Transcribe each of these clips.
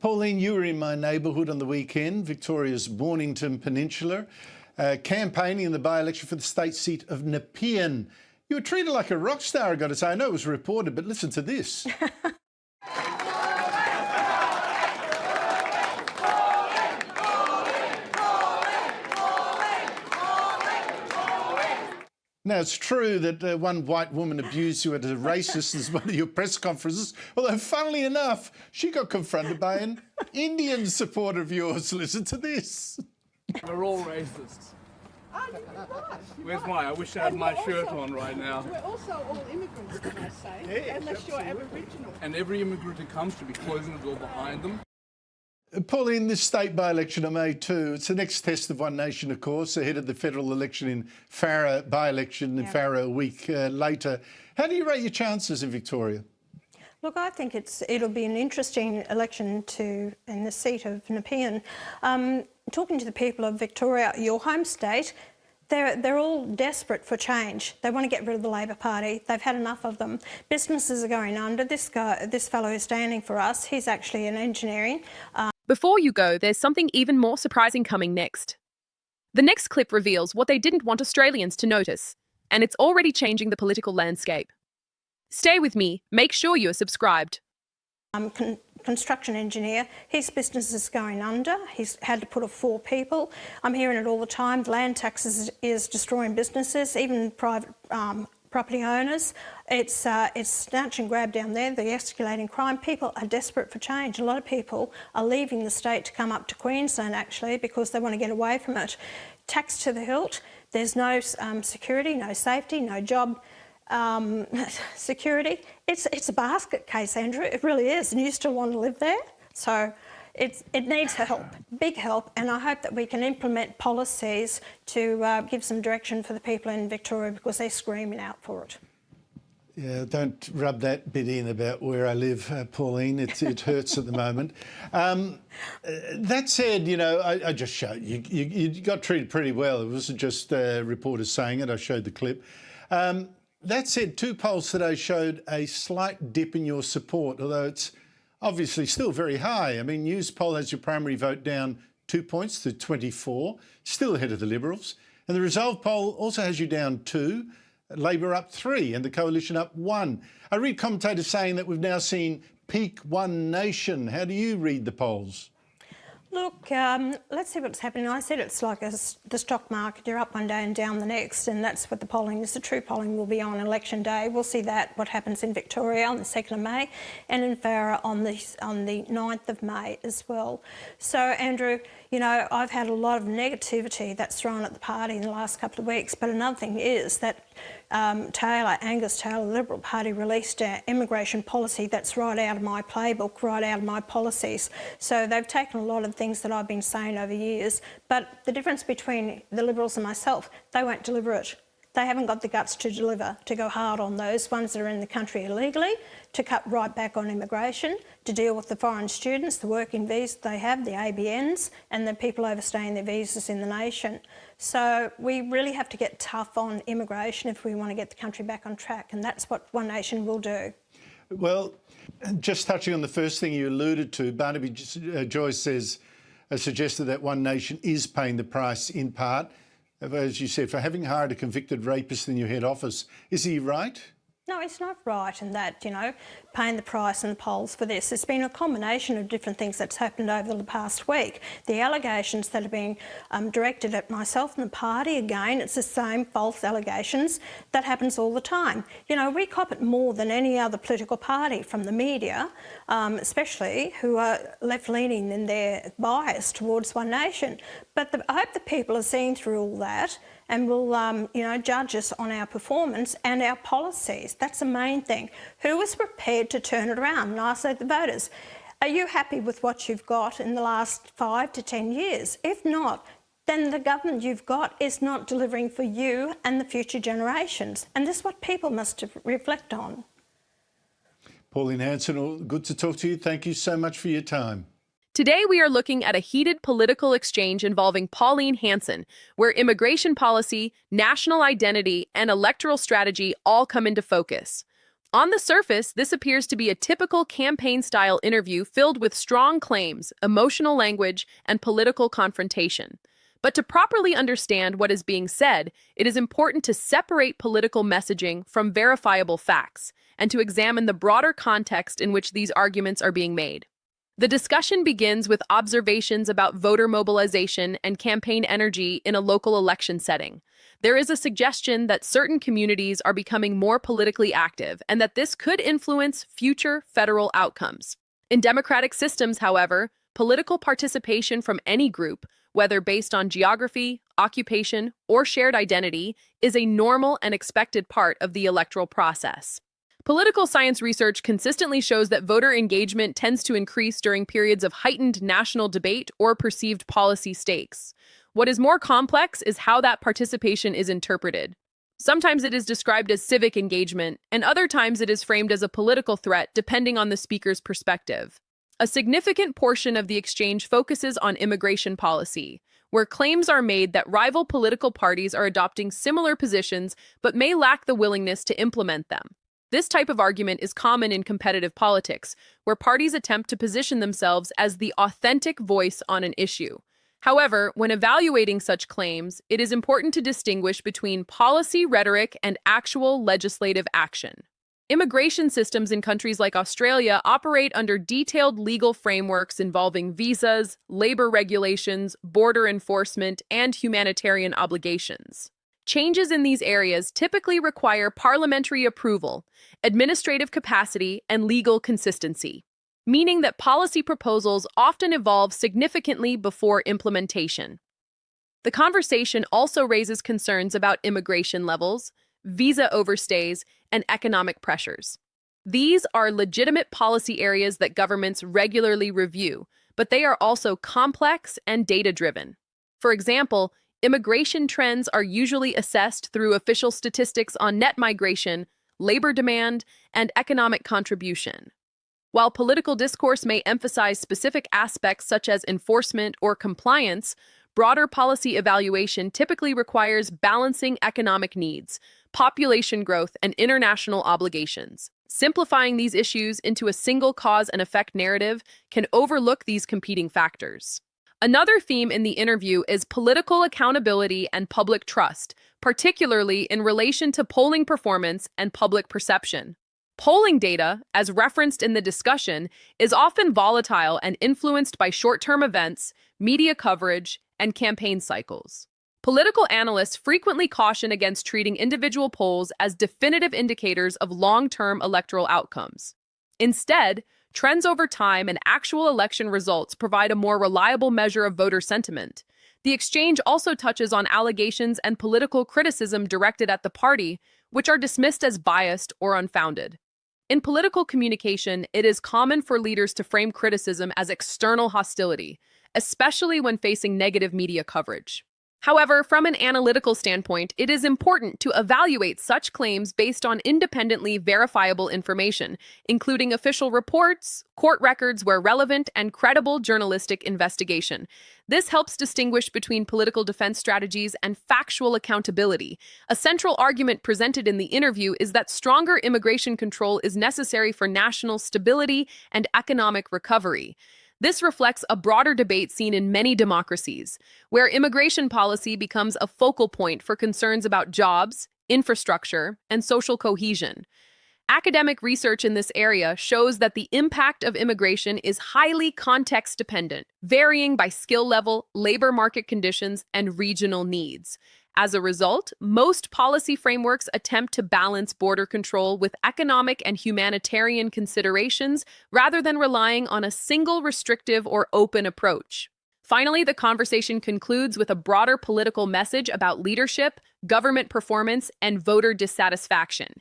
Pauline, you were in my neighbourhood on the weekend, Victoria's Mornington Peninsula, campaigning in the by-election for the state seat of Nepean. You were treated like a rock star, I've got to say. I know it was reported, but listen to this. Now, it's true that one white woman abused you as a racist as one of your press conferences, although, funnily enough, she got confronted by an Indian supporter of yours. Listen to this. We're all racists. Where's my? I wish I had my shirt on right now. We're also all immigrants, can I say, unless you're Aboriginal. And every immigrant who comes should be closing the door behind them. Pauline, this state by-election on May 2, it's the next test of One Nation, of course, ahead of the federal election in Farrer, by-election in Farrer a week later. How do you rate your chances in Victoria? Look, I think it'll be an interesting election in the seat of Nepean. Talking to the people of Victoria, your home state, they're all desperate for change. They want to get rid of the Labor Party. They've had enough of them. Businesses are going under. This fellow who's standing for us, he's actually in engineering. Before you go, there's something even more surprising coming next. The next clip reveals what they didn't want Australians to notice, and it's already changing the political landscape. Stay with me. Make sure you're subscribed. Construction engineer, his business is going under. He's had to put off 4 people. I'm hearing it all the time. Land taxes is destroying businesses, even private property owners. It's snatch and grab down there, the escalating crime. People are desperate for change. A lot of people are leaving the state to come up to Queensland, actually, because they want to get away from it. Tax to the hilt. There's no security, no safety, no job security. It's a basket case, Andrew. It really is, and you still want to live there. So it needs help, big help, and I hope that we can implement policies to give some direction for the people in Victoria, because they're screaming out for it. Yeah, don't rub that bit in about where I live, Pauline. It hurts at the moment. That said, you know, I just showed you got treated pretty well. It wasn't just reporters saying it. I showed the clip. That said, 2 polls today showed a slight dip in your support, although it's obviously still very high. I mean, News poll has your primary vote down 2 points to 24, still ahead of the Liberals. And the Resolve poll also has you down 2, Labor up 3 and the Coalition up 1. I read commentators saying that we've now seen peak One Nation. How do you read the polls? Look, let's see what's happening. I said it's like the stock market. You're up one day and down the next, and that's what the polling is. The true polling will be on election day. We'll see what happens in Victoria on the 2nd of May and in Farrer on the 9th of May as well. So, Andrew, you know, I've had a lot of negativity that's thrown at the party in the last couple of weeks, but another thing is that Angus Taylor, the Liberal Party, released an immigration policy that's right out of my playbook, right out of my policies. So they've taken a lot of things that I've been saying over years, but the difference between the Liberals and myself, they won't deliver it. They haven't got the guts to deliver, to go hard on those ones that are in the country illegally, to cut right back on immigration, to deal with the foreign students, the working visas they have, the ABNs, and the people overstaying their visas in the nation. So we really have to get tough on immigration if we want to get the country back on track, and that's what One Nation will do. Well, just touching on the first thing you alluded to, Barnaby Joyce suggested that One Nation is paying the price in part, as you said, for having hired a convicted rapist in your head office. Is he right? No, it's not right in that, you know, paying the price in the polls for this. It's been a combination of different things that's happened over the past week. The allegations that are being directed at myself and the party, again, it's the same false allegations. That happens all the time. You know, we cop it more than any other political party from the media, especially, who are left-leaning in their bias towards One Nation. But I hope the people are seeing through all that and will, you know, judge us on our performance and our policies. That's the main thing. Who is prepared to turn it around? And I say to the voters, are you happy with what you've got in the last 5 to 10 years? If not, then the government you've got is not delivering for you and the future generations. And this is what people must reflect on. Pauline Hanson, good to talk to you. Thank you so much for your time. Today, we are looking at a heated political exchange involving Pauline Hanson, where immigration policy, national identity, and electoral strategy all come into focus. On the surface, this appears to be a typical campaign-style interview filled with strong claims, emotional language, and political confrontation. But to properly understand what is being said, it is important to separate political messaging from verifiable facts and to examine the broader context in which these arguments are being made. The discussion begins with observations about voter mobilization and campaign energy in a local election setting. There is a suggestion that certain communities are becoming more politically active and that this could influence future federal outcomes. In democratic systems, however, political participation from any group, whether based on geography, occupation, or shared identity, is a normal and expected part of the electoral process. Political science research consistently shows that voter engagement tends to increase during periods of heightened national debate or perceived policy stakes. What is more complex is how that participation is interpreted. Sometimes it is described as civic engagement, and other times it is framed as a political threat, depending on the speaker's perspective. A significant portion of the exchange focuses on immigration policy, where claims are made that rival political parties are adopting similar positions but may lack the willingness to implement them. This type of argument is common in competitive politics, where parties attempt to position themselves as the authentic voice on an issue. However, when evaluating such claims, it is important to distinguish between policy rhetoric and actual legislative action. Immigration systems in countries like Australia operate under detailed legal frameworks involving visas, labor regulations, border enforcement, and humanitarian obligations. Changes in these areas typically require parliamentary approval, administrative capacity, and legal consistency, meaning that policy proposals often evolve significantly before implementation. The conversation also raises concerns about immigration levels, visa overstays, and economic pressures. These are legitimate policy areas that governments regularly review, but they are also complex and data-driven. For example, immigration trends are usually assessed through official statistics on net migration, labor demand, and economic contribution. While political discourse may emphasize specific aspects such as enforcement or compliance, broader policy evaluation typically requires balancing economic needs, population growth, and international obligations. Simplifying these issues into a single cause and effect narrative can overlook these competing factors. Another theme in the interview is political accountability and public trust, particularly in relation to polling performance and public perception. Polling data, as referenced in the discussion, is often volatile and influenced by short-term events, media coverage, and campaign cycles. Political analysts frequently caution against treating individual polls as definitive indicators of long-term electoral outcomes. Instead, trends over time and actual election results provide a more reliable measure of voter sentiment. The exchange also touches on allegations and political criticism directed at the party, which are dismissed as biased or unfounded. In political communication, it is common for leaders to frame criticism as external hostility, especially when facing negative media coverage. However, from an analytical standpoint, it is important to evaluate such claims based on independently verifiable information, including official reports, court records where relevant, and credible journalistic investigation. This helps distinguish between political defense strategies and factual accountability. A central argument presented in the interview is that stronger immigration control is necessary for national stability and economic recovery. This reflects a broader debate seen in many democracies, where immigration policy becomes a focal point for concerns about jobs, infrastructure, and social cohesion. Academic research in this area shows that the impact of immigration is highly context-dependent, varying by skill level, labor market conditions, and regional needs. As a result, most policy frameworks attempt to balance border control with economic and humanitarian considerations rather than relying on a single restrictive or open approach. Finally, the conversation concludes with a broader political message about leadership, government performance, and voter dissatisfaction.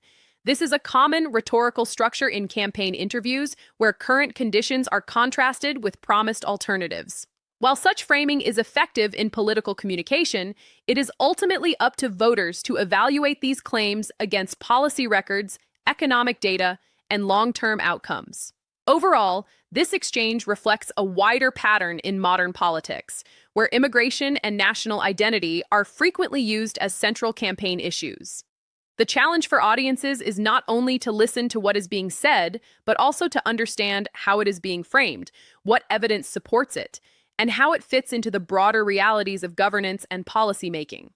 This is a common rhetorical structure in campaign interviews where current conditions are contrasted with promised alternatives. While such framing is effective in political communication, it is ultimately up to voters to evaluate these claims against policy records, economic data, and long-term outcomes. Overall, this exchange reflects a wider pattern in modern politics, where immigration and national identity are frequently used as central campaign issues. The challenge for audiences is not only to listen to what is being said, but also to understand how it is being framed, what evidence supports it, and how it fits into the broader realities of governance and policymaking.